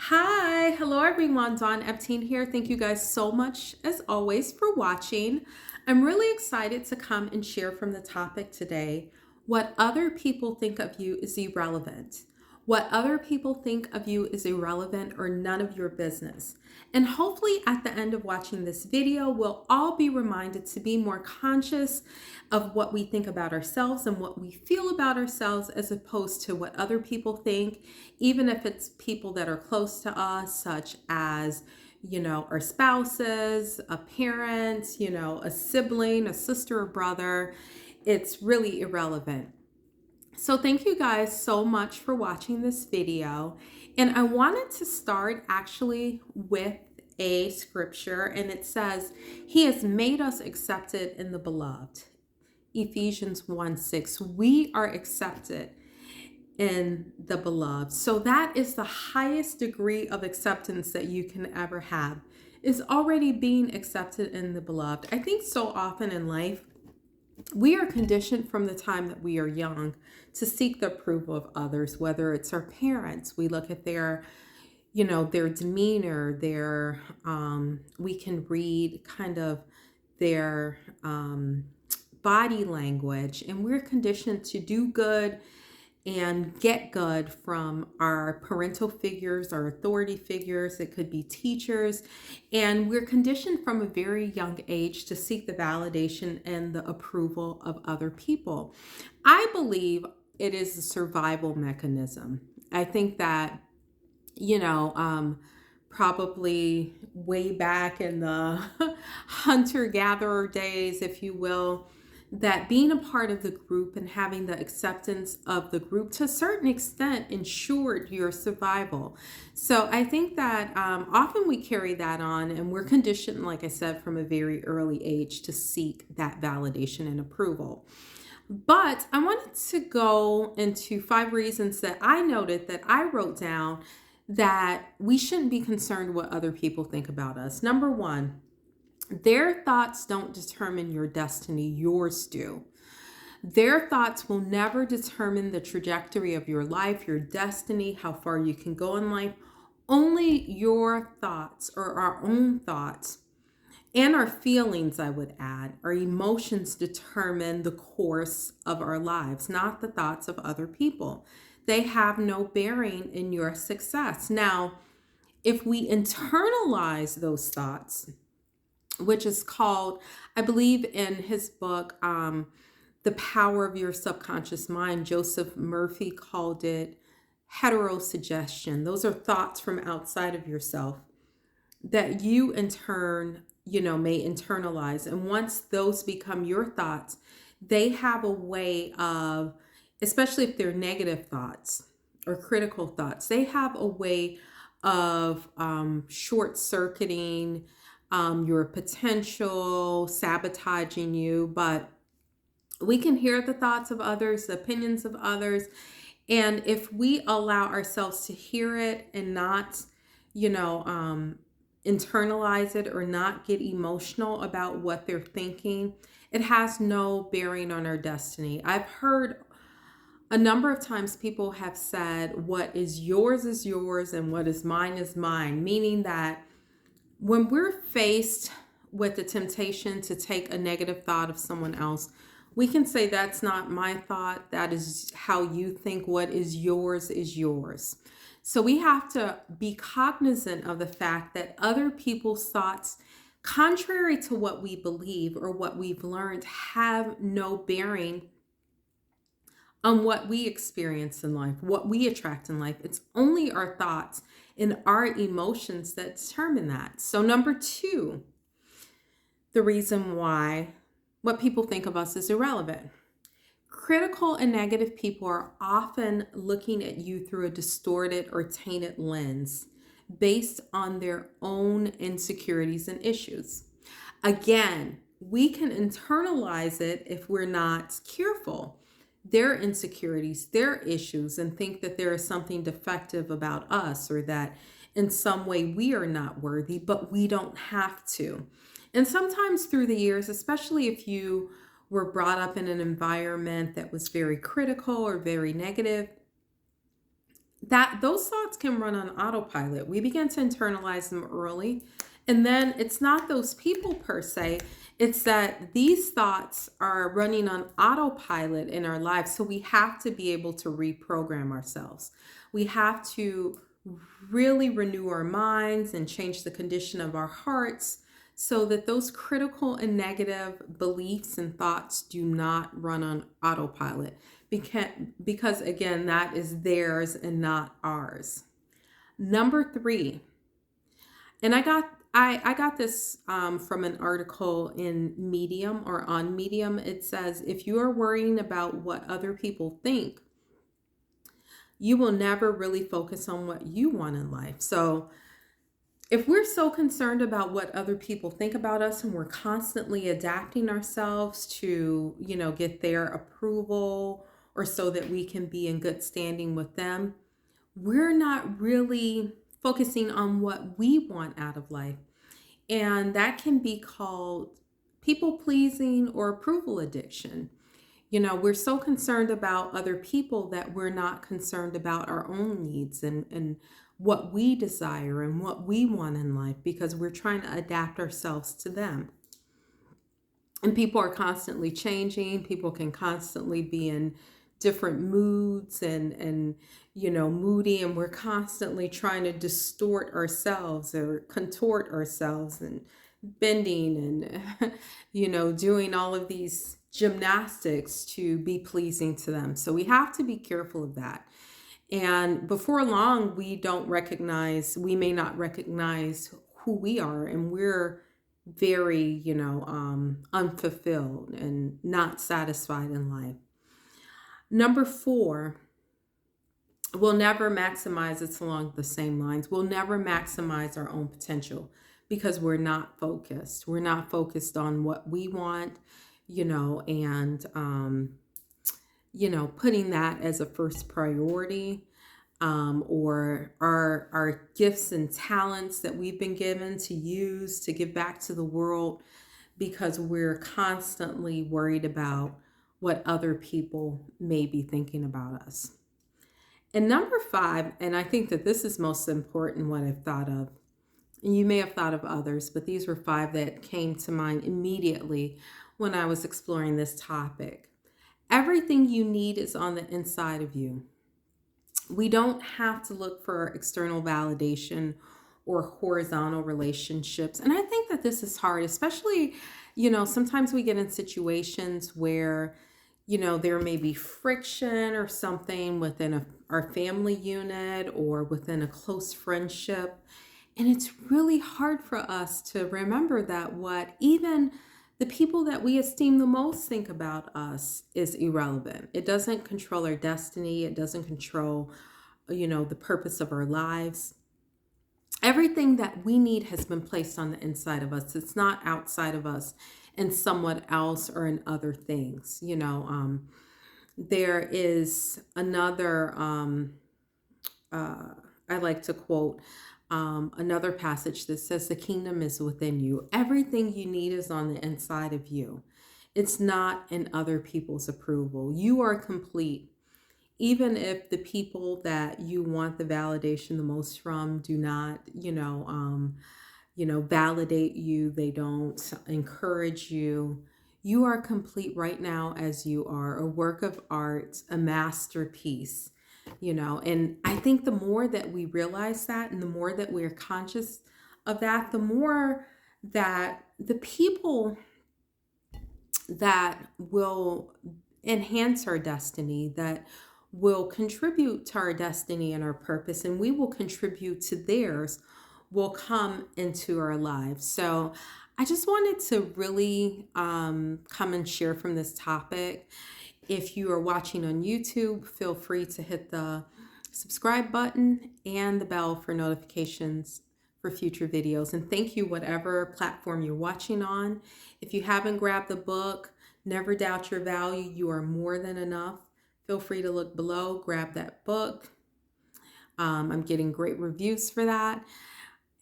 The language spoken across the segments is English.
Hi, hello everyone. Dawn Epting here. Thank you guys so much, as always, for watching. I'm really excited to come and share from the topic today. What other people think of you is irrelevant. What other people think of you is irrelevant or none of your business. And hopefully, at the end of watching this video, we'll all be reminded to be more conscious of what we think about ourselves and what we feel about ourselves as opposed to what other people think, even if it's people that are close to us, such as, our spouses, a parent, a sibling, a sister or brother. It's really irrelevant. So thank you guys so much for watching this video. And I wanted to start actually with a scripture, and it says, He has made us accepted in the beloved. Ephesians 1:6. We are accepted in the beloved. So that is the highest degree of acceptance that you can ever have, is already being accepted in the beloved. I think so often in life, we are conditioned from the time that we are young to seek the approval of others, whether it's our parents. We look at their demeanor, we can read kind of their body language, and we're conditioned to do good and get good from our parental figures, our authority figures. It could be teachers. And we're conditioned from a very young age to seek the validation and the approval of other people. I believe it is a survival mechanism. I think that, probably way back in the hunter-gatherer days, if you will, that being a part of the group and having the acceptance of the group to a certain extent ensured your survival. So I think that often we carry that on, and we're conditioned, like I said, from a very early age to seek that validation and approval. But I wanted to go into 5 reasons that I noted that I wrote down that we shouldn't be concerned what other people think about us. Number 1, their thoughts don't determine your destiny, yours do. Their thoughts will never determine the trajectory of your life, your destiny, how far you can go in life. Only your thoughts, or our own thoughts, and our feelings, I would add, our emotions determine the course of our lives, not the thoughts of other people. They have no bearing in your success. Now, if we internalize those thoughts, which is called, I believe in his book, The Power of Your Subconscious Mind, Joseph Murphy called it heterosuggestion. Those are thoughts from outside of yourself that you in turn, may internalize. And once those become your thoughts, they have a way of, especially if they're negative thoughts or critical thoughts, they have a way of short circuiting your potential, sabotaging you. But we can hear the thoughts of others, the opinions of others. And if we allow ourselves to hear it and not, internalize it or not get emotional about what they're thinking, it has no bearing on our destiny. I've heard a number of times people have said, what is yours and what is mine, meaning that when we're faced with the temptation to take a negative thought of someone else, we can say, that's not my thought. That is how you think. What is yours is yours. So we have to be cognizant of the fact that other people's thoughts, contrary to what we believe or what we've learned, have no bearing on what we experience in life, what we attract in life. It's only our thoughts and our emotions that determine that. So number 2, the reason why what people think of us is irrelevant. Critical and negative people are often looking at you through a distorted or tainted lens based on their own insecurities and issues. Again, we can internalize it if we're not careful. Their insecurities, their issues, and think that there is something defective about us, or that in some way we are not worthy, but we don't have to. And sometimes through the years, especially if you were brought up in an environment that was very critical or very negative, that those thoughts can run on autopilot. We begin to internalize them early. And then it's not those people per se, it's that these thoughts are running on autopilot in our lives. So we have to be able to reprogram ourselves. We have to really renew our minds and change the condition of our hearts so that those critical and negative beliefs and thoughts do not run on autopilot. Because again, that is theirs and not ours. Number three, and I got this from an article in Medium or on Medium. It says, if you are worrying about what other people think, you will never really focus on what you want in life. So if we're so concerned about what other people think about us and we're constantly adapting ourselves to, get their approval or so that we can be in good standing with them, we're not really focusing on what we want out of life. And that can be called people pleasing or approval addiction. We're so concerned about other people that we're not concerned about our own needs and what we desire and what we want in life because we're trying to adapt ourselves to them. And people are constantly changing. People can constantly be in different moods and moody, and we're constantly trying to distort ourselves or contort ourselves and bending and doing all of these gymnastics to be pleasing to them. So we have to be careful of that. And before long, we may not recognize who we are, and we're very, unfulfilled and not satisfied in life. Number four, we'll never maximize, it's along the same lines. We'll never maximize our own potential because we're not focused. We're not focused on what we want, and, putting that as a first priority, or our gifts and talents that we've been given to use to give back to the world because we're constantly worried about what other people may be thinking about us. And number five, and I think that this is most important, what I've thought of, and you may have thought of others, but these were five that came to mind immediately when I was exploring this topic. Everything you need is on the inside of you. We don't have to look for external validation or horizontal relationships. And I think that this is hard, especially, sometimes we get in situations where, there may be friction or something within our family unit or within a close friendship. And it's really hard for us to remember that what even the people that we esteem the most think about us is irrelevant. It doesn't control our destiny. It doesn't control, the purpose of our lives. Everything that we need has been placed on the inside of us. It's not outside of us and someone else or in other things. There is another, I like to quote another passage that says, the kingdom is within you. Everything you need is on the inside of you. It's not in other people's approval. You are complete. Even if the people that you want the validation the most from do not, validate you, they don't encourage you. You are complete right now as you are, a work of art, a masterpiece. And I think the more that we realize that and the more that we're conscious of that, the more that the people that will enhance our destiny, that will contribute to our destiny and our purpose, and we will contribute to theirs, will come into our lives. So I just wanted to really come and share from this topic. If you are watching on YouTube, feel free to hit the subscribe button and the bell for notifications for future videos. And thank you, whatever platform you're watching on. If you haven't grabbed the book, Never Doubt Your Value, You Are More Than Enough, feel free to look below, grab that book. I'm getting great reviews for that.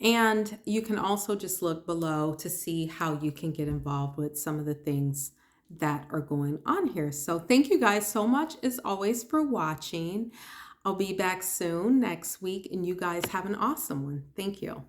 And you can also just look below to see how you can get involved with some of the things that are going on here. So thank you guys so much as always for watching. I'll be back soon next week, and you guys have an awesome one. Thank you.